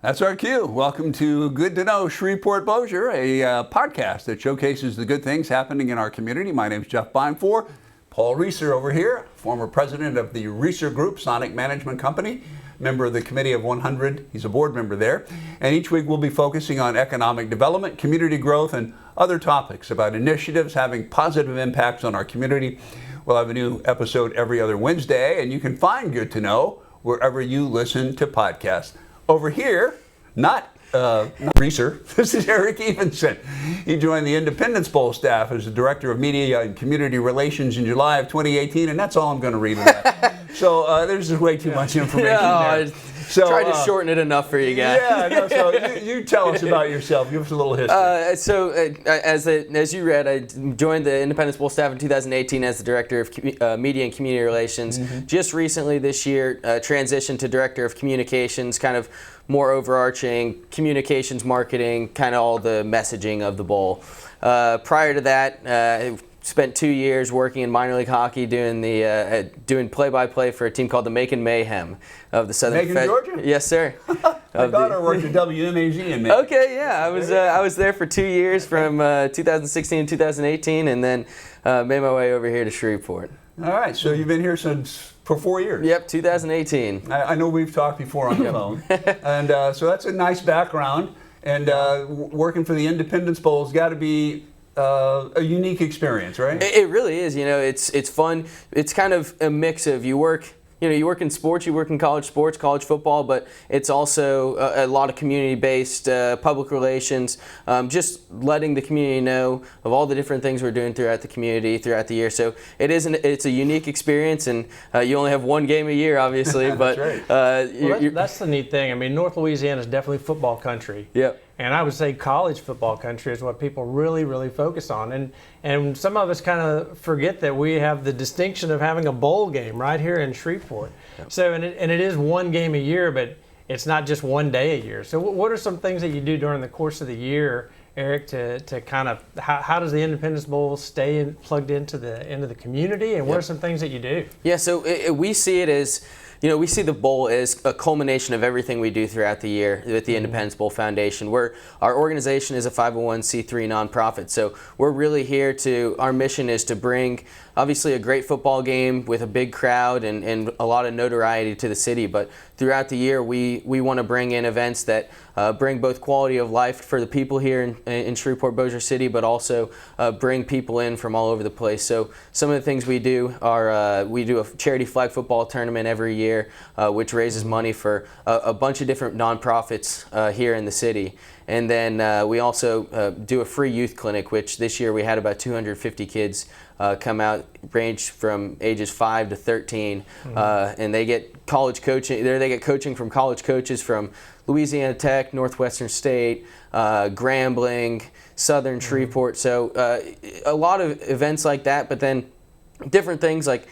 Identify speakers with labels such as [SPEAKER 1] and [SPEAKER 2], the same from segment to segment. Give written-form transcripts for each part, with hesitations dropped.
[SPEAKER 1] That's our cue. Welcome to Good to Know Shreveport-Bossier, a podcast that showcases the good things happening in our community. My name is Jeff Beinfor. Paul Reeser over here, former president of the Reeser Group, Sonic Management Company, member of the Committee of 100. He's a board member there. And each week we'll be focusing on economic development, community growth, and other topics about initiatives having positive impacts on our community. We'll have a new episode every other Wednesday, and you can find Good to Know wherever you listen to podcasts. Over here, not Reeser, this is Erik Evenson. He joined the Independence Bowl staff as the Director of Media and Community Relations in July of 2018, and that's all I'm going to read of that. So there's just way too much information there.
[SPEAKER 2] So, tried to shorten it enough for you guys.
[SPEAKER 1] So you tell us about yourself. Give us a little history.
[SPEAKER 2] As you read, I joined the Independence Bowl staff in 2018 as the Director of Media and Community Relations. Mm-hmm. Just recently this year, transitioned to Director of Communications, kind of more overarching communications, marketing, kind of all the messaging of the bowl. Prior to that, I spent 2 years working in minor league hockey, doing play-by-play for a team called the Macon Mayhem of the Southern
[SPEAKER 1] Macon, Georgia?
[SPEAKER 2] Yes, sir.
[SPEAKER 1] My daughter worked at WMAZ in Macon.
[SPEAKER 2] Okay, yeah, I was there for 2 years from 2016 to 2018, and then made my way over here to Shreveport.
[SPEAKER 1] All right, so you've been here for 4 years.
[SPEAKER 2] Yep, 2018.
[SPEAKER 1] I know we've talked before on the phone, and so that's a nice background. And working for the Independence Bowl has got to be a unique experience, right?
[SPEAKER 2] It really is. You know, it's fun. It's kind of a mix of you work in sports, you work in college sports, college football, but it's also a lot of community-based public relations, just letting the community know of all the different things we're doing throughout the community throughout the year. So it's a unique experience, and you only have one game a year, obviously. But
[SPEAKER 3] right. That's the neat thing. I mean, North Louisiana is definitely football country.
[SPEAKER 2] Yep.
[SPEAKER 3] And I would say college football country is what people really, really focus on. And some of us kind of forget that we have the distinction of having a bowl game right here in Shreveport. Yep. So, and it is one game a year, but it's not just one day a year. So what are some things that you do during the course of the year, Erik, to kind of, how does the Independence Bowl stay plugged into the community, and what are some things that you do?
[SPEAKER 2] Yeah, so we see it as, we see the bowl as a culmination of everything we do throughout the year with the Independence Bowl Foundation. Our organization is a 501c3 nonprofit, so we're really here our mission is to bring, obviously, a great football game with a big crowd and a lot of notoriety to the city, but throughout the year we want to bring in events that bring both quality of life for the people here in Shreveport-Bossier City, but also bring people in from all over the place. So some of the things we do are we do a charity flag football tournament every year, which raises money for a bunch of different nonprofits here in the city. And then we also do a free youth clinic, which this year we had about 250 kids come out, range from ages 5 to 13, and they get college coaching. They get coaching from college coaches from Louisiana Tech, Northwestern State, Grambling, Southern Shreveport. So a lot of events like that, but then different things like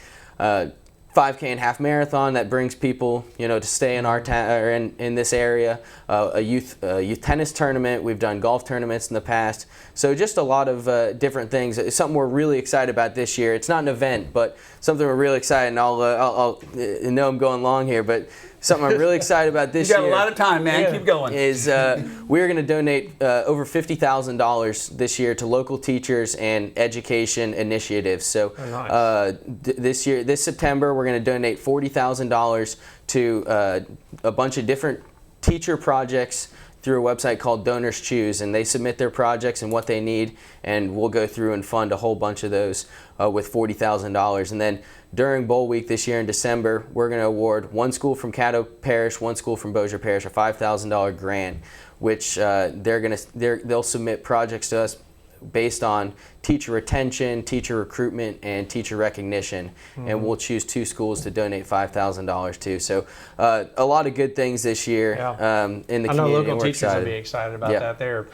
[SPEAKER 2] 5K and half marathon that brings people, to stay in our town or in this area. A youth tennis tournament. We've done golf tournaments in the past. So just a lot of different things. It's something we're really excited about this year. It's not an event, but something we're really excited. And I'll know I'm going long here, but something I'm really excited about this year.
[SPEAKER 1] You got a lot of time, man. Yeah. Keep going.
[SPEAKER 2] Is we're going to donate over $50,000 this year to local teachers and education initiatives. So this September, we're going to donate $40,000 to a bunch of different teacher projects through a website called Donors Choose, and they submit their projects and what they need, and we'll go through and fund a whole bunch of those with $40,000. And then during Bowl Week this year in December, we're going to award one school from Caddo Parish, one school from Bossier Parish, a $5,000 grant, which they'll submit projects to us based on teacher retention, teacher recruitment, and teacher recognition. And we'll choose 2 schools to donate $5,000 to. So a lot of good things this year in the community.
[SPEAKER 3] I know local teachers will be excited about that.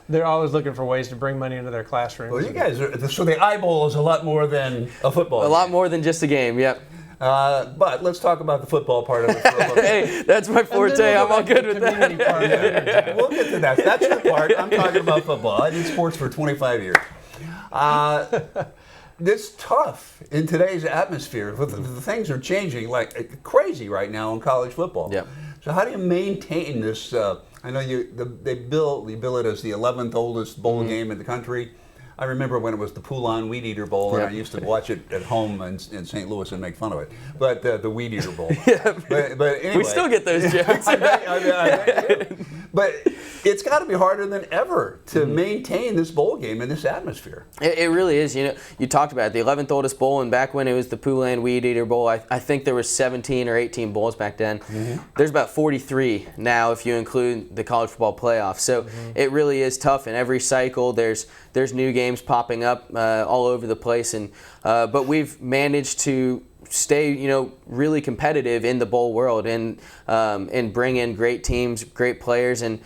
[SPEAKER 3] They're always looking for ways to bring money into their classrooms.
[SPEAKER 1] Well, you guys so the eyeball is a lot more than a football game.
[SPEAKER 2] A lot more than just a game, yep.
[SPEAKER 1] But let's talk about the football part of it for a little bit.
[SPEAKER 2] Hey, that's my forte. I'm all good with that.
[SPEAKER 1] We'll get to that. That's your part. I'm talking about football. I did sports for 25 years. It's tough in today's atmosphere. The things are changing like crazy right now in college football.
[SPEAKER 2] Yep.
[SPEAKER 1] So how do you maintain this? I know they bill it as the 11th oldest bowl game in the country. I remember when it was the Poulon Weed Eater Bowl, and I used to watch it at home in St. Louis and make fun of it. But the Weed Eater Bowl. But anyway.
[SPEAKER 2] We still get those jokes.
[SPEAKER 1] I bet you do. But it's got to be harder than ever to maintain this bowl game in this atmosphere.
[SPEAKER 2] It really is. You know, you talked about it, the 11th oldest bowl, and back when it was the Poulon Weed Eater Bowl, I think there was 17 or 18 bowls back then. There's about 43 now if you include the college football playoff. So it really is tough. In every cycle, there's new games popping up all over the place, and but we've managed to stay, really competitive in the bowl world and bring in great teams, great players, and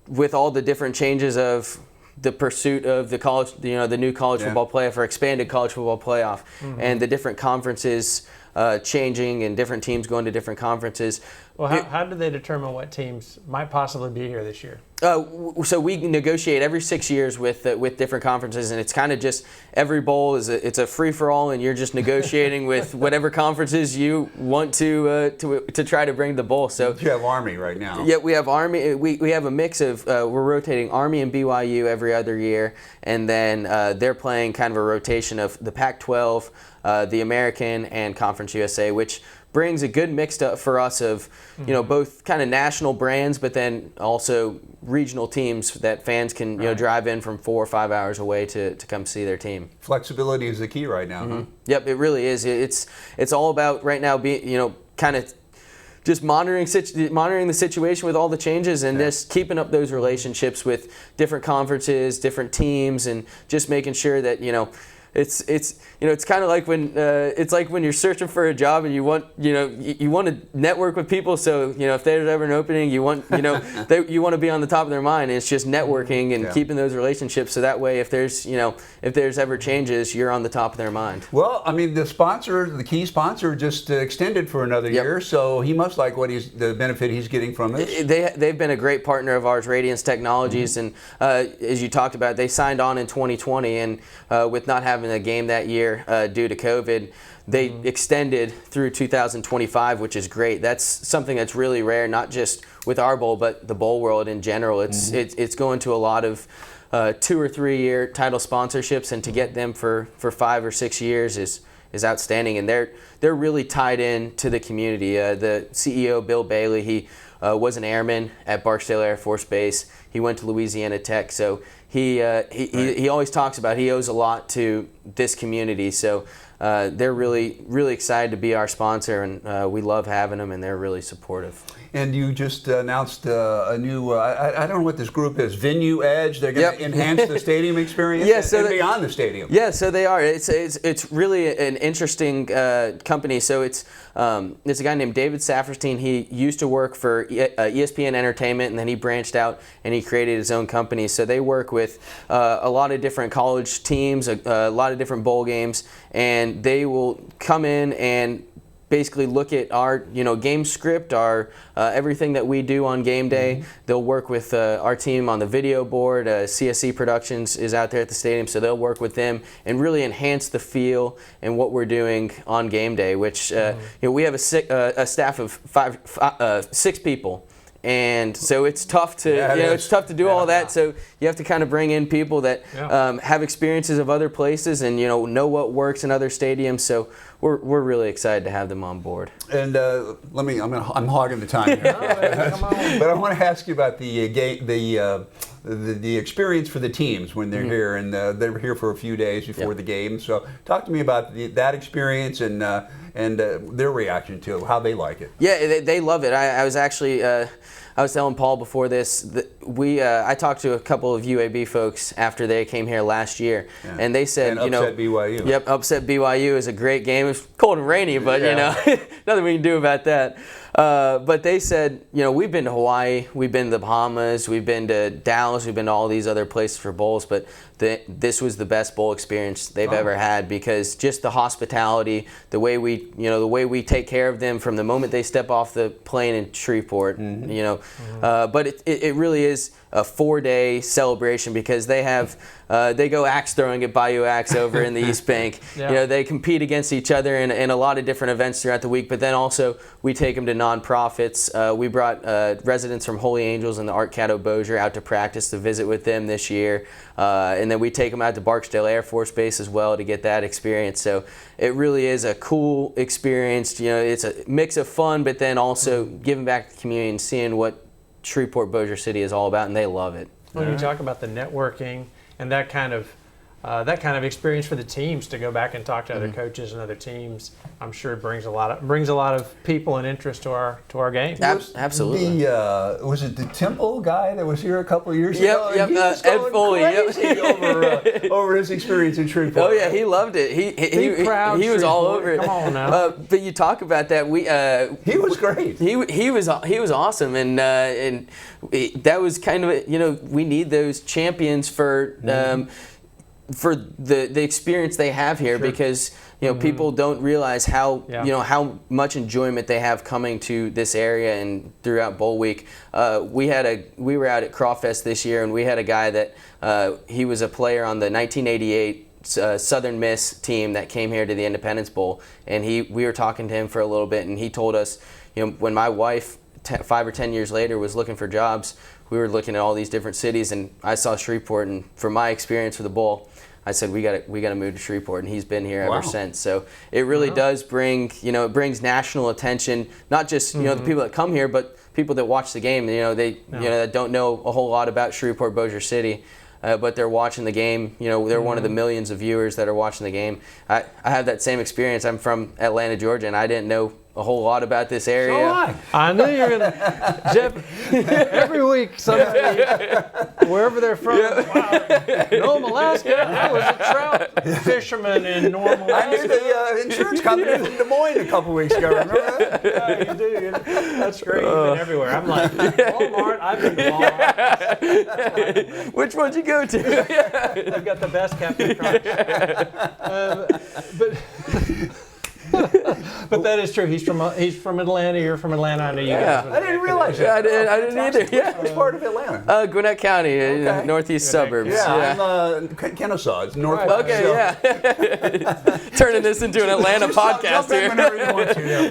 [SPEAKER 2] with all the different changes of the pursuit of the college, the new college football playoff or expanded college football playoff, and the different conferences changing and different teams going to different conferences.
[SPEAKER 3] Well, how do they determine what teams might possibly be here this year?
[SPEAKER 2] So we negotiate every 6 years with different conferences, and it's kind of just every bowl it's a free for all, and you're just negotiating with whatever conferences you want to try to bring the bowl. So
[SPEAKER 1] you have Army right now.
[SPEAKER 2] Yeah, we have Army. We have a mix of we're rotating Army and BYU every other year, and then they're playing kind of a rotation of the Pac-12, the American, and Conference USA, which brings a good mix for us of both kind of national brands, but then also regional teams that fans can drive in from 4 or 5 hours away to come see their team.
[SPEAKER 1] Flexibility is the key right now. Huh?
[SPEAKER 2] Yep, it really is. It's all about right now being kind of just monitoring the situation with all the changes and just keeping up those relationships with different conferences, different teams, and just making sure that it's kind of like when you're searching for a job and you want to network with people. So if there's ever an opening, you want to be on the top of their mind. And it's just networking and keeping those relationships. So that way, if there's ever changes, you're on the top of their mind.
[SPEAKER 1] Well, I mean, the key sponsor, just extended for another year, so he must like the benefit he's getting from this.
[SPEAKER 2] They've been a great partner of ours, Radiance Technologies, and as you talked about, they signed on in 2020, and with not having a game that year due to COVID, they extended through 2025, which is great. That's something that's really rare, not just with our bowl, but the bowl world in general. It's going to a lot of 2 or 3 year title sponsorships, and to get them for 5 or 6 years is outstanding. And they're really tied in to the community. The CEO, Bill Bailey, he was an airman at Barksdale Air Force Base. He went to Louisiana Tech, so he always talks about he owes a lot to this community. So they're really, really excited to be our sponsor, and we love having them, and they're really supportive.
[SPEAKER 1] And you just announced a new, I don't know what this group is, Venue Edge. They're going to enhance the stadium experience and beyond the stadium.
[SPEAKER 2] Yeah, so they are. It's really an interesting company. So it's a guy named David Saperstein. He used to work for ESPN Entertainment, and then he branched out and he created his own company. So they work with a lot of different college teams, a lot of different bowl games, and they will come in and basically look at our game script, our everything that we do on game day. They'll work with our team on the video board. CSC Productions is out there at the stadium, so they'll work with them and really enhance the feel and what we're doing on game day, which we have a staff of 6 people. And so it's tough to do all that. So you have to kind of bring in people that have experiences of other places and know what works in other stadiums. So we're really excited to have them on board.
[SPEAKER 1] And I'm hogging the time here, but I want to ask you about the experience for the teams when they're here, and they were here for a few days before the game. So talk to me about that experience and their reaction to it, how they like it.
[SPEAKER 2] Yeah, they love it. I was actually. I was telling Paul before this that I talked to a couple of UAB folks after they came here last year, and they said,
[SPEAKER 1] upset BYU.
[SPEAKER 2] Yep, upset BYU is a great game. It's cold and rainy, but nothing we can do about that. But they said, we've been to Hawaii, we've been to the Bahamas, we've been to Dallas, we've been to all these other places for bowls, but this was the best bowl experience they've ever had, because just the hospitality, the way we take care of them from the moment they step off the plane in Shreveport, but it really is a 4-day celebration because they have they go axe throwing at Bayou Axe over in the East Bank.
[SPEAKER 3] Yeah.
[SPEAKER 2] You know, they compete against each other in a lot of different events throughout the week. But then also we take them to nonprofits. We brought residents from Holy Angels and the Art Caddo Bossier out to practice to visit with them this year, and then we take them out to Barksdale Air Force Base as well to get that experience. So it really is a cool experience. You know, it's a mix of fun, but then also giving back to the community and seeing what Shreveport Bossier City is all about, and they love it.
[SPEAKER 3] When you talk about the networking and that kind of experience for the teams to go back and talk to other coaches and other teams, I'm sure it brings a lot of people and interest to our game.
[SPEAKER 2] Absolutely.
[SPEAKER 1] Was it the Temple guy that was here a couple of years ago?
[SPEAKER 2] Yep.
[SPEAKER 1] He was
[SPEAKER 2] Ed
[SPEAKER 1] going
[SPEAKER 2] Foley.
[SPEAKER 1] crazy over his experience in Shreveport.
[SPEAKER 2] Oh yeah, he loved it. He was all over it.
[SPEAKER 3] Come on now.
[SPEAKER 2] But you talk about that.
[SPEAKER 1] He was great.
[SPEAKER 2] He was awesome, and that was kind of, you know, we need those champions for the experience they have here, because you know people don't realize how you know how much enjoyment they have coming to this area and throughout Bowl Week. We were out at Crawfest this year, and we had a guy that he was a player on the 1988 Southern Miss team that came here to the Independence Bowl, and we were talking to him for a little bit, and he told us, you know, when my wife 5 or 10 years later was looking for jobs, we were looking at all these different cities, and I saw Shreveport, and from my experience with the Bowl, I said we got to move to Shreveport, and he's been here ever since. So it really does bring, you know, it brings national attention, not just you know the people that come here, but people that watch the game. You know, you know, that don't know a whole lot about Shreveport Bossier City, but they're watching the game. You know, they're one of the millions of viewers that are watching the game. I have that same experience. I'm from Atlanta, Georgia, and I didn't know a whole lot about this area.
[SPEAKER 3] I knew you were going to, Jeff, every week somebody, wherever they're from, wow, Nome, Alaska, I was a trout fisherman in Nome, Alaska.
[SPEAKER 1] I knew the insurance company from Des Moines a couple weeks ago, remember that?
[SPEAKER 3] Yeah, you do. That's great. You've been everywhere. I'm like, Walmart, I've been to Walmart.
[SPEAKER 2] Which one'd you go to?
[SPEAKER 3] I've got the best Captain Crunch. But that is true. He's from Atlanta. You're from Atlanta. I know you guys.
[SPEAKER 1] I didn't realize that.
[SPEAKER 2] I didn't either. Yeah.
[SPEAKER 1] Which part of Atlanta?
[SPEAKER 2] Gwinnett County, northeast suburbs.
[SPEAKER 1] Yeah, I'm Kennesaw. It's northwest.
[SPEAKER 2] Okay, yeah. Turning this into an Atlanta podcast
[SPEAKER 1] jump in
[SPEAKER 2] here.
[SPEAKER 1] whenever you want to there,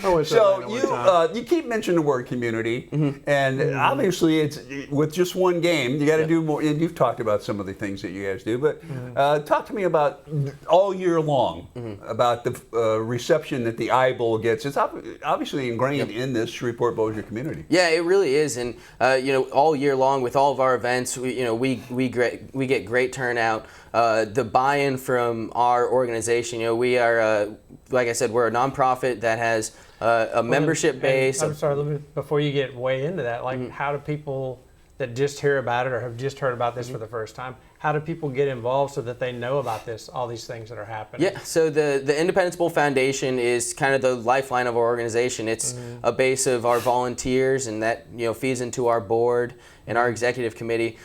[SPEAKER 1] Paul.
[SPEAKER 3] So
[SPEAKER 1] you keep mentioning the word community, and obviously it's with just one game. You got to do more. And you've talked about some of the things that you guys do, but talk to me about all year long about the reception that the I Bowl gets. It's obviously ingrained in this Shreveport Bossier community.
[SPEAKER 2] Yeah, it really is, and you know, all year long with all of our events, we get great turnout. The buy-in from our organization, you know, we are like I said, we're a nonprofit that has a membership base.
[SPEAKER 3] I'm sorry, before you get way into that, like how do people that just hear about it or have just heard about this for the first time, how do people get involved so that they know about all these things that are happening?
[SPEAKER 2] Yeah, so the Independence Bowl Foundation is kind of the lifeline of our organization. It's a base of our volunteers, and that, you know, feeds into our board and our executive committee.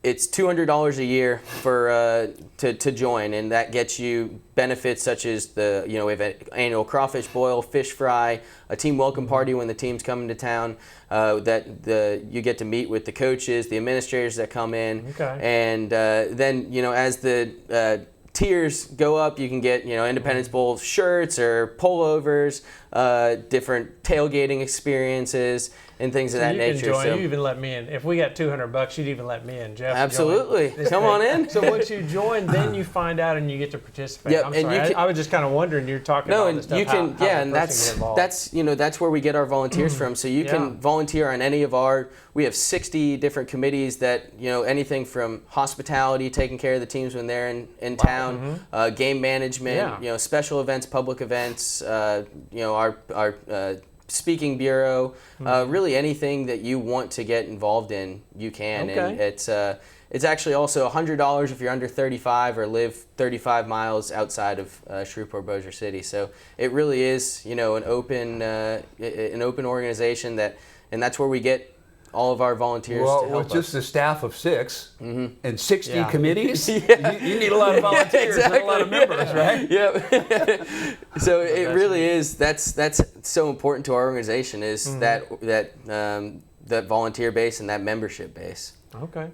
[SPEAKER 2] It's $200 a year for to join, and that gets you benefits such as we have an annual crawfish boil, fish fry, a team welcome party when the team's coming to town. You get to meet with the coaches, the administrators that come in, and then as the tiers go up, you can get Independence Bowl shirts or pullovers, different tailgating experiences, and things of that nature.
[SPEAKER 3] So you even let me in. If we got $200, you'd even let me in, Jeff.
[SPEAKER 2] Absolutely, come on in.
[SPEAKER 3] So once you join, then you find out and you get to participate.
[SPEAKER 2] Yep,
[SPEAKER 3] I'm
[SPEAKER 2] and
[SPEAKER 3] sorry, I was just kind of wondering. You're talking about this stuff.
[SPEAKER 2] You can,
[SPEAKER 3] how
[SPEAKER 2] and that's where we get our volunteers from. So you can volunteer on any of our. We have 60 different committees that anything from hospitality, taking care of the teams when they're in town, game management, special events, public events, our speaking bureau, really anything that you want to get involved in, you can. And it's actually also $100 if you're under 35 or live 35 miles outside of Shreveport Bossier City. So it really is an open organization and that's where we get all of our volunteers to help
[SPEAKER 1] with just a staff of 6 and 60 committees, you need a lot of volunteers, not a lot of members, right?
[SPEAKER 2] Yep. So it really is. That's so important to our organization is that that volunteer base and that membership base.
[SPEAKER 3] Okay.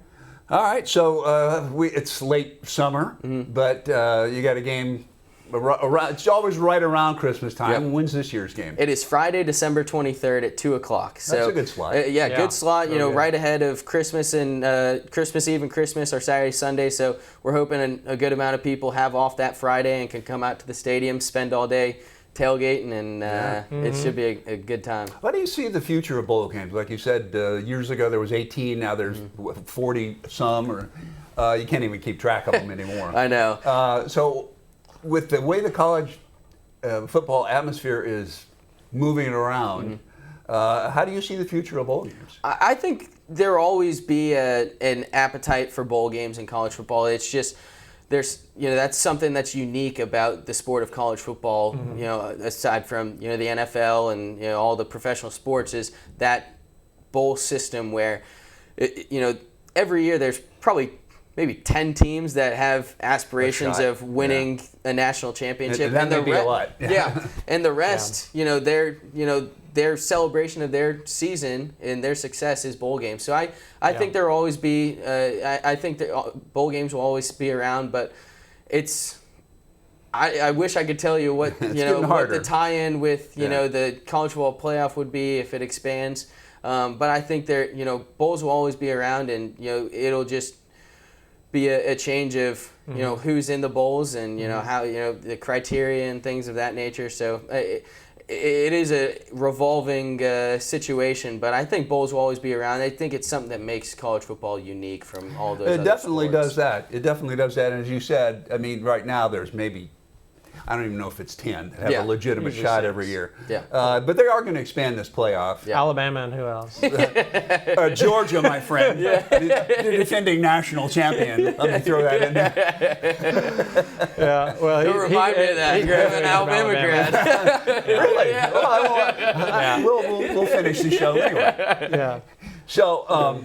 [SPEAKER 1] All right, so it's late summer, but you got a game. It's always right around Christmas time.
[SPEAKER 2] Yep.
[SPEAKER 1] When's this year's game?
[SPEAKER 2] It is Friday, December 23rd at 2 o'clock. So,
[SPEAKER 1] that's a good slot.
[SPEAKER 2] Yeah, good slot. You know,
[SPEAKER 3] Okay.
[SPEAKER 2] right ahead of Christmas and Christmas Eve and Christmas or Saturday, Sunday. So we're hoping a good amount of people have off that Friday and can come out to the stadium, spend all day tailgating, and it should be a good time.
[SPEAKER 1] How do you see the future of bowl games? Like you said, years ago there was 18, now there's 40 some, or you can't even keep track of them anymore.
[SPEAKER 2] I know.
[SPEAKER 1] So with the way the college football atmosphere is moving around, how do you see the future of bowl games?
[SPEAKER 2] I think there will always be an appetite for bowl games in college football. It's just that's something that's unique about the sport of college football. You know, aside from the NFL and all the professional sports, is that bowl system where every year there's probably maybe 10 teams that have aspirations of winning a national championship.
[SPEAKER 1] And that may be a lot.
[SPEAKER 2] Yeah, and the rest, their celebration of their season and their success is bowl games. So I think there will always be. I think that bowl games will always be around, but it's. I wish I could tell you what what the tie-in with the college football playoff would be if it expands, but I think bowls will always be around, and it'll just be a change of who's in the bowls and how the criteria and things of that nature. So it is a revolving situation, but I think bowls will always be around. I think it's something that makes college football unique from all those.
[SPEAKER 1] It definitely
[SPEAKER 2] sports.
[SPEAKER 1] does that. It definitely does that. And as you said, I mean, right now there's maybe, I don't even know if it's 10 that have a legitimate
[SPEAKER 3] Usually
[SPEAKER 1] shot
[SPEAKER 3] 6.
[SPEAKER 1] every year.
[SPEAKER 2] Yeah.
[SPEAKER 1] But they are going to expand this playoff.
[SPEAKER 2] Yeah.
[SPEAKER 3] Alabama and who else?
[SPEAKER 1] Georgia, my friend, the defending national champion. Let me throw that in there.
[SPEAKER 3] Yeah. Well,
[SPEAKER 2] Don't remind me of that.
[SPEAKER 3] He
[SPEAKER 2] I'm
[SPEAKER 3] graduated
[SPEAKER 2] an
[SPEAKER 3] from
[SPEAKER 2] Alabama grad.
[SPEAKER 1] Really?
[SPEAKER 2] Yeah.
[SPEAKER 1] Well, we'll finish the show anyway.
[SPEAKER 3] Yeah.
[SPEAKER 1] So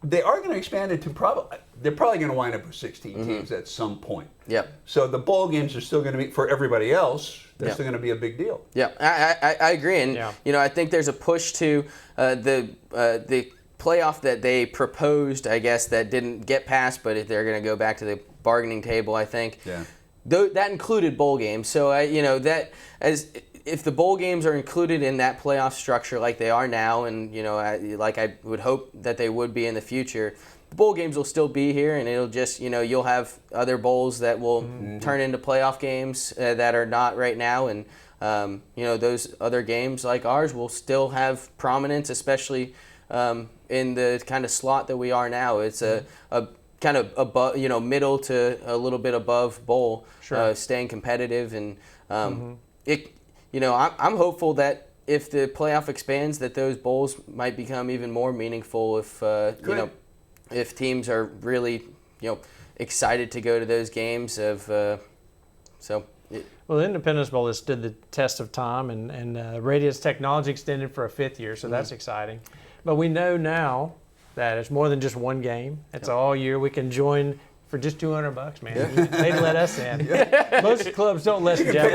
[SPEAKER 1] they are going to expand it to they're probably going to wind up with 16 teams at some point.
[SPEAKER 2] Yep.
[SPEAKER 1] So the bowl games are still going to be, for everybody else, they're
[SPEAKER 2] Yep.
[SPEAKER 1] still going to be a big deal.
[SPEAKER 2] Yeah, I agree, and I think there's a push to the playoff that they proposed, I guess, that didn't get passed, but if they're going to go back to the bargaining table, I think.
[SPEAKER 1] Yeah.
[SPEAKER 2] That included bowl games, so if the bowl games are included in that playoff structure like they are now, and like I would hope that they would be in the future, the bowl games will still be here, and it'll just you'll have other bowls that will turn into playoff games that are not right now, and those other games like ours will still have prominence, especially in the kind of slot that we are now. It's a kind of above, middle to a little bit above bowl, staying competitive, and I'm hopeful that if the playoff expands, that those bowls might become even more meaningful if teams are really excited to go to those games Well,
[SPEAKER 3] the Independence Bowl has stood the test of time, and Radius technology extended for a 5th year, so that's exciting. But we know now that it's more than just one game. It's all year. We can join for just $200, man. They'd let us in. Most clubs don't let
[SPEAKER 1] You
[SPEAKER 3] Jeff.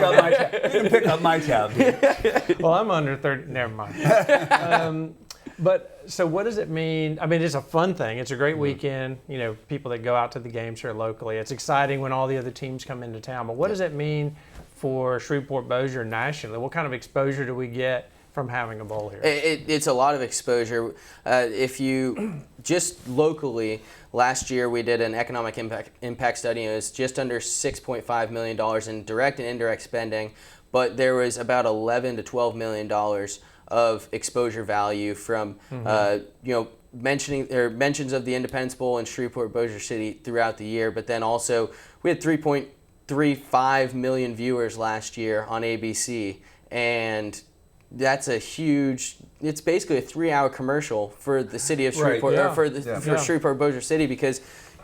[SPEAKER 1] can pick up my tab. Dude.
[SPEAKER 3] Well, I'm under 30. Never mind. But so what does it mean? I mean, it's a fun thing. It's a great weekend. People that go out to the games here locally. It's exciting when all the other teams come into town. But what does it mean for Shreveport-Bossier nationally? What kind of exposure do we get from having a bowl here?
[SPEAKER 2] It's a lot of exposure. If you just locally, last year we did an economic impact study, and it was just under $6.5 million in direct and indirect spending, but there was about $11 to $12 million of exposure value from mentions of the Independence Bowl in Shreveport-Bossier City throughout the year. But then also we had 3.35 million viewers last year on ABC, and that's a huge. It's basically a 3-hour commercial for the city of Shreveport, or for Shreveport-Bossier City, because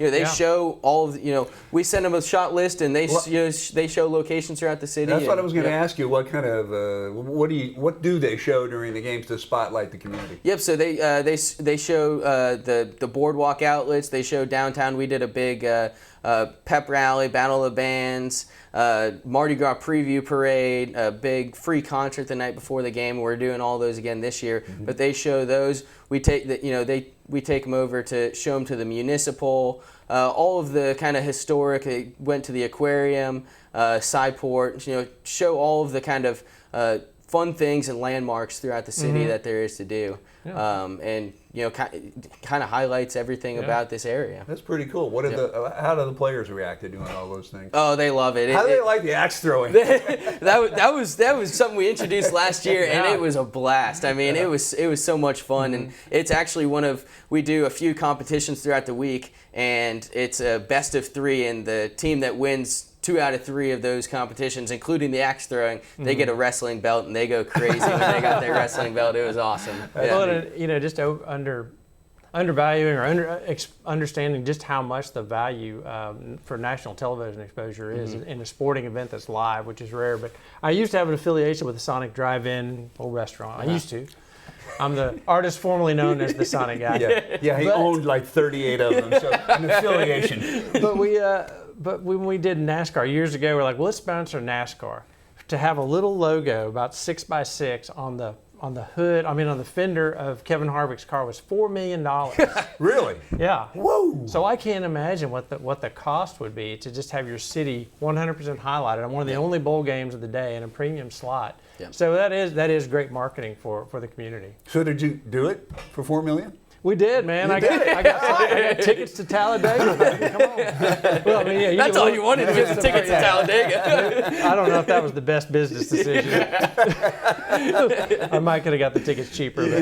[SPEAKER 2] they show all of we send them a shot list, and they they show locations throughout the city.
[SPEAKER 1] That's what I was going to ask you. What kind of what do they show during the games to spotlight the community?
[SPEAKER 2] Yep. So they show the boardwalk outlets. They show downtown. We did a big pep rally, Battle of the Bands, Mardi Gras preview parade, a big free concert the night before the game. We're doing all those again this year, but they show those. We take we take them over to show them to the municipal. All of the kind of historic. Went to the aquarium, Sideport. Show all of the kind of fun things and landmarks throughout the city that there is to do. Yeah. And kind of highlights everything about this area.
[SPEAKER 1] That's pretty cool. What how do the players react to doing all those things?
[SPEAKER 2] Oh, they love it.
[SPEAKER 1] How do they like the axe throwing?
[SPEAKER 2] that was something we introduced last year, and it was a blast. I mean, it was so much fun, and it's actually we do a few competitions throughout the week, and it's a best of 3, and the team that wins 2 out of 3 of those competitions, including the axe throwing, they get a wrestling belt, and they go crazy when they got their wrestling belt. It was awesome.
[SPEAKER 3] Well, just undervaluing or understanding just how much the value for national television exposure is in a sporting event that's live, which is rare. But I used to have an affiliation with the Sonic Drive-In old restaurant. I used to. I'm the artist formerly known as the Sonic guy.
[SPEAKER 1] Yeah. He owned like 38 of them, so an affiliation.
[SPEAKER 3] But when we did NASCAR years ago, we're like, well, let's sponsor NASCAR. To have a little logo about 6x6 on the hood, on the fender of Kevin Harvick's car was $4 million.
[SPEAKER 1] Really?
[SPEAKER 3] Yeah.
[SPEAKER 1] Whoa.
[SPEAKER 3] So I can't imagine what the cost would be to just have your city 100% highlighted on one of the only bowl games of the day in a premium slot. Yeah. So that is great markening for the community.
[SPEAKER 1] So did you do it for $4 million?
[SPEAKER 3] We did, man. I got tickets to Talladega. Man. Come on. Well,
[SPEAKER 2] that's all you wanted was the tickets to Talladega.
[SPEAKER 3] I don't know if that was the best business decision. I might could have got the tickets cheaper, but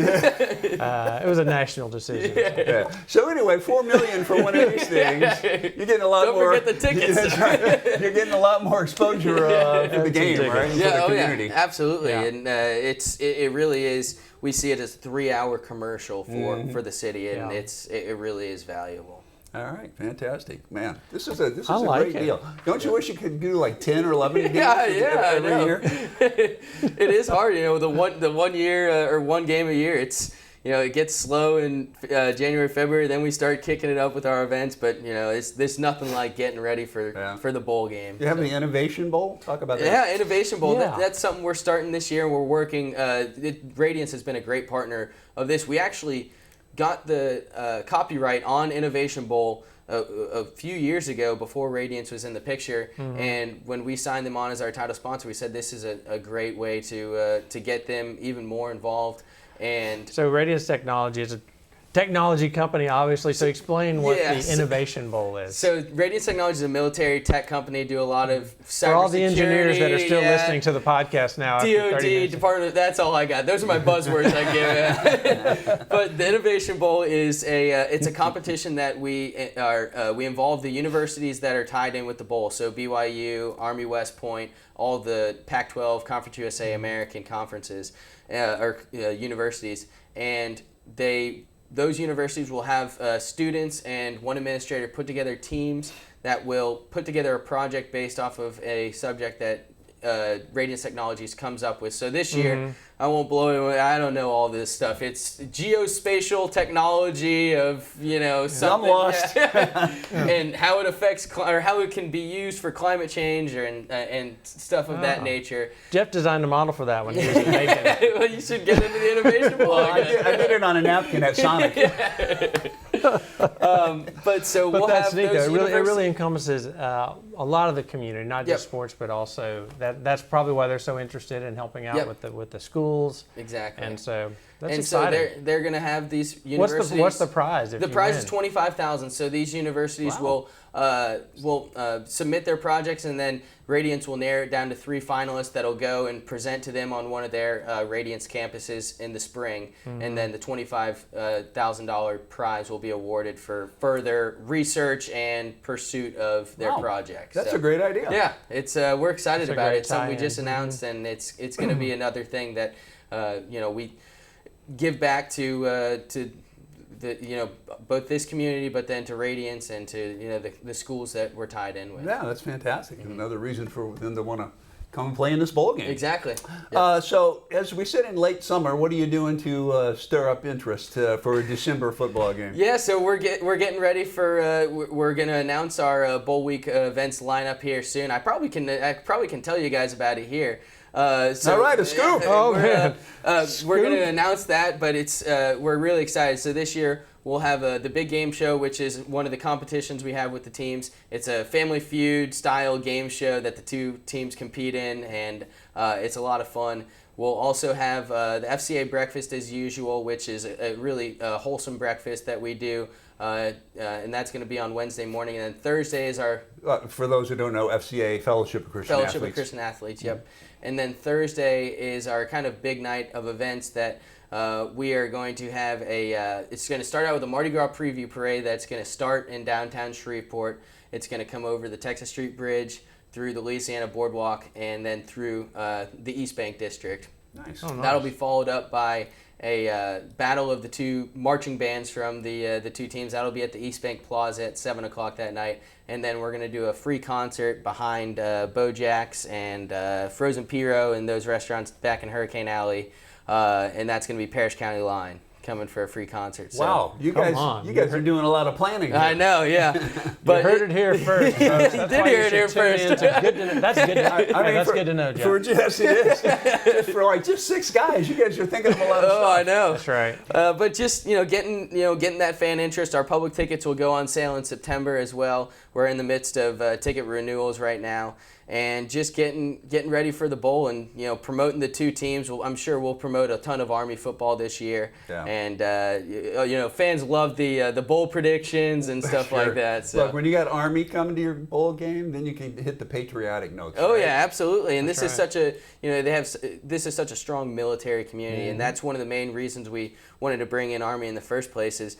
[SPEAKER 3] it was a national decision.
[SPEAKER 1] Yeah. So anyway, $4 million for one of these things. You're getting a lot more.
[SPEAKER 2] Don't forget the tickets.
[SPEAKER 1] Right. You're getting a lot more exposure for the game, right?
[SPEAKER 2] Yeah,
[SPEAKER 1] for the community.
[SPEAKER 2] Yeah, absolutely, and it really is. We see it as a 3-hour commercial for the city, and it really is valuable.
[SPEAKER 1] All right, fantastic, man. This is a
[SPEAKER 3] great
[SPEAKER 1] deal. Don't you wish you could do like 10 or 11 games
[SPEAKER 2] every
[SPEAKER 1] year?
[SPEAKER 2] It is hard, the one year or one game a year. It's it gets slow in January, February. Then we start kicking it up with our events. But there's nothing like getting ready for the bowl game.
[SPEAKER 1] You have the Innovation Bowl. Talk about that.
[SPEAKER 2] Yeah, Innovation Bowl. Yeah. That's something we're starting this year. We're working. Radiance has been a great partner of this. We actually got the copyright on Innovation Bowl a few years ago before Radiance was in the picture. And when we signed them on as our title sponsor, we said this is a great way to get them even more involved. And
[SPEAKER 3] so Radiance Technology is a technology company, obviously. So explain what the Innovation Bowl is.
[SPEAKER 2] So Radiance Technology is a military tech company. Do a lot of cybersecurity.
[SPEAKER 3] For all the engineers that are still listening to the podcast now.
[SPEAKER 2] DOD, Department. That's all I got. Those are my buzzwords I give. But the Innovation Bowl is it's a competition that we involve the universities that are tied in with the bowl. So BYU, Army West Point, all the Pac-12, Conference USA, American conferences. Universities, and those universities will have students and one administrator put together teams that will put together a project based off of a subject that Radiance Technologies comes up with. So this year, I won't blow it away. I don't know all this stuff. It's geospatial technology of something.
[SPEAKER 1] I'm lost.
[SPEAKER 2] And how it affects or how it can be used for climate change and stuff of that nature.
[SPEAKER 3] Jeff designed a model for that one. He was making it.
[SPEAKER 2] Well, you should get into the Innovation Bowl.
[SPEAKER 1] I did it on a napkin at Sonic.
[SPEAKER 2] But
[SPEAKER 3] that's neat, though. It really encompasses a lot of the community, not just sports, but also that's probably why they're so interested in helping out with the schools.
[SPEAKER 2] Exactly.
[SPEAKER 3] And so that's
[SPEAKER 2] exciting. So they're going to have these universities.
[SPEAKER 3] What's the prize?
[SPEAKER 2] The prize is $25,000. So these universities will submit their projects, and then Radiance will narrow it down to 3 finalists that'll go and present to them on one of their Radiance campuses in the spring, and then the $25,000 prize will be awarded for further research and pursuit of their project.
[SPEAKER 1] That's a great idea.
[SPEAKER 2] Yeah, it's we're excited about it. It's something we just announced, and it's going to be another thing that we give back to both this community, but then to Radiance and to the schools that we're tied in with.
[SPEAKER 1] Yeah, that's fantastic. Another reason for them to want to come and play in this bowl game.
[SPEAKER 2] Exactly. Yep.
[SPEAKER 1] So as we sit in late summer, what are you doing to stir up interest for a December football game?
[SPEAKER 2] Yeah, so we're getting ready for we're going to announce our bowl week events lineup here soon. I probably can tell you guys about it here.
[SPEAKER 1] All right, a scoop.
[SPEAKER 2] We're going to announce that, but we're really excited. So this year we'll have the Big Game Show, which is one of the competitions we have with the teams. It's a Family Feud style game show that the two teams compete in, and it's a lot of fun. We'll also have the FCA breakfast as usual, which is a really wholesome breakfast that we do. And that's going to be on Wednesday morning. And then Thursday is our...
[SPEAKER 1] for those who don't know, FCA, Fellowship of Christian Athletes.
[SPEAKER 2] Fellowship of Christian Athletes, yep. And then Thursday is our kind of big night of events that we are going to have it's going to start out with a Mardi Gras preview parade that's going to start in downtown Shreveport. It's going to come over the Texas Street Bridge, through the Louisiana Boardwalk, and then through the East Bank District.
[SPEAKER 1] Nice.
[SPEAKER 3] Oh, nice.
[SPEAKER 2] That'll be followed up by a battle of the two marching bands from the two teams. That'll be at the East Bank Plaza at 7 o'clock that night. And then we're going to do a free concert behind Bojack's and Frozen Pyro and those restaurants back in Hurricane Alley. And that's going to be Parish County Line coming for a free concert. So.
[SPEAKER 1] Wow, you guys are doing a lot of planning here.
[SPEAKER 2] I know, yeah.
[SPEAKER 3] But you heard it here first. Folks. That's
[SPEAKER 2] did
[SPEAKER 3] why
[SPEAKER 2] hear
[SPEAKER 3] you
[SPEAKER 2] it here
[SPEAKER 3] should tune
[SPEAKER 2] first.
[SPEAKER 3] in to Good to Know. That's good. That's good to know, Jeff.
[SPEAKER 1] Yes, it is. For like just 6 guys, you guys are thinking of a lot of stuff.
[SPEAKER 2] Oh, I know.
[SPEAKER 3] That's right.
[SPEAKER 2] But just getting that fan interest. Our public tickets will go on sale in September as well. We're in the midst of ticket renewals right now, and just getting ready for the bowl and promoting the two teams. I'm sure we'll promote a ton of Army football this year.
[SPEAKER 1] Yeah.
[SPEAKER 2] And fans love the bowl predictions and stuff like that. So.
[SPEAKER 1] Look, when you got Army coming to your bowl game, then you can hit the patriotic notes.
[SPEAKER 2] Oh
[SPEAKER 1] right?
[SPEAKER 2] yeah, absolutely. And this is
[SPEAKER 3] right.
[SPEAKER 2] such a this is such a strong military community, and that's one of the main reasons we wanted to bring in Army in the first place. Is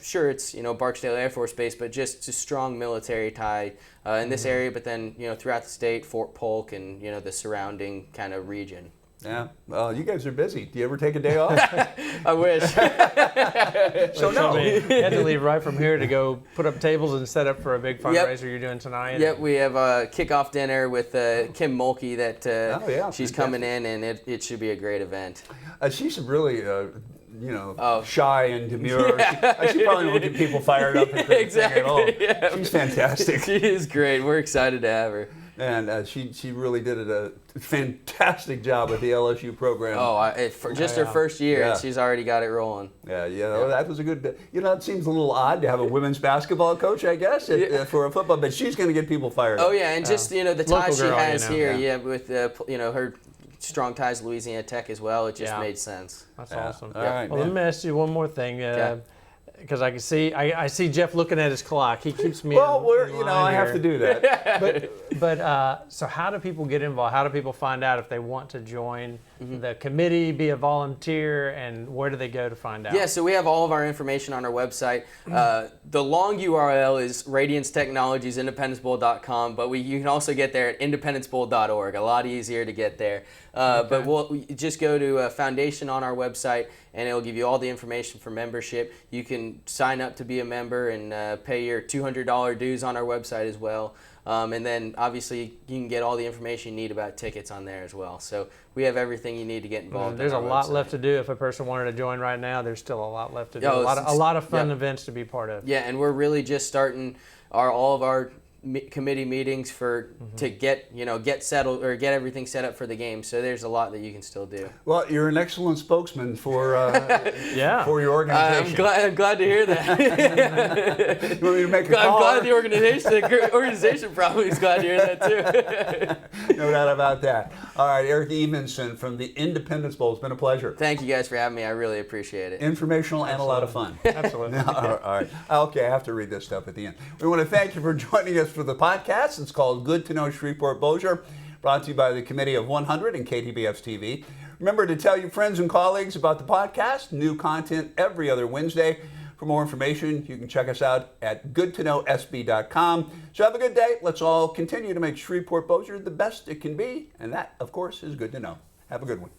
[SPEAKER 2] sure it's Barksdale Air Force Base, but just a strong military tie in this area, but then throughout the state, Fort Polk and the surrounding kind of region.
[SPEAKER 1] Yeah. Well, you guys are busy. Do you ever take a day off?
[SPEAKER 2] I wish.
[SPEAKER 1] So no.
[SPEAKER 3] You had to leave right from here to go put up tables and set up for a big fundraiser you're doing tonight.
[SPEAKER 2] Yep, we have a kickoff dinner with Kim Mulkey that she's coming in, and it should be a great event.
[SPEAKER 1] She's really, shy and demure. Yeah. She probably won't get people fired up at the thing at all. Yeah. She's fantastic.
[SPEAKER 2] She is great. We're excited to have her.
[SPEAKER 1] And she really did a fantastic job with the LSU program.
[SPEAKER 2] Oh, just her first year, and she's already got it rolling.
[SPEAKER 1] Yeah, that was a good. It seems a little odd to have a women's basketball coach, I guess, for a football, but she's going to get people fired up.
[SPEAKER 2] Oh yeah, and just the ties she has here, with her strong ties to Louisiana Tech as well. It just made sense.
[SPEAKER 3] That's awesome.
[SPEAKER 1] All right,
[SPEAKER 3] well, let me ask you one more thing. Because I can see, I see Jeff looking at his clock. He keeps me.
[SPEAKER 1] Well,
[SPEAKER 3] in
[SPEAKER 1] I have to do that.
[SPEAKER 3] But so how do people get involved? How do people find out if they want to join the committee, be a volunteer, and where do they go to find out?
[SPEAKER 2] Yeah, so we have all of our information on our website. The long URL is radiancetechnologiesindependence.com, but you can also get there at independencebowl.org. A lot easier to get there. But we'll just go to Foundation on our website, and it'll give you all the information for membership. You can sign up to be a member and pay your $200 dues on our website as well. And then obviously you can get all the information you need about tickets on there as well. So we have everything you need to get involved.
[SPEAKER 3] There's a lot left to do. If a person wanted to join right now, there's still a lot left to do. A lot of fun events to be part of.
[SPEAKER 2] Yeah, and we're really just starting all of our committee meetings to get settled or get everything set up for the game. So there's a lot that you can still do.
[SPEAKER 1] Well, you're an excellent spokesman for for your organization.
[SPEAKER 2] I'm glad to hear that.
[SPEAKER 1] You want me to make a call?
[SPEAKER 2] I'm glad the organization probably is glad to hear that too.
[SPEAKER 1] No doubt about that. All right, Erik Evenson from the Independence Bowl. It's been a pleasure.
[SPEAKER 2] Thank you guys for having me. I really appreciate it.
[SPEAKER 1] Informational and a lot of fun.
[SPEAKER 3] Absolutely.
[SPEAKER 1] All right. Okay, I have to read this stuff at the end. We want to thank you for joining us for the podcast. It's called Good to Know Shreveport Bossier, brought to you by the Committee of 100 and KTBF's TV. Remember to tell your friends and colleagues about the podcast. New content every other Wednesday. For more information, you can check us out at goodtoknowsb.com. So have a good day. Let's all continue to make Shreveport Bossier the best it can be. And that, of course, is good to know. Have a good one.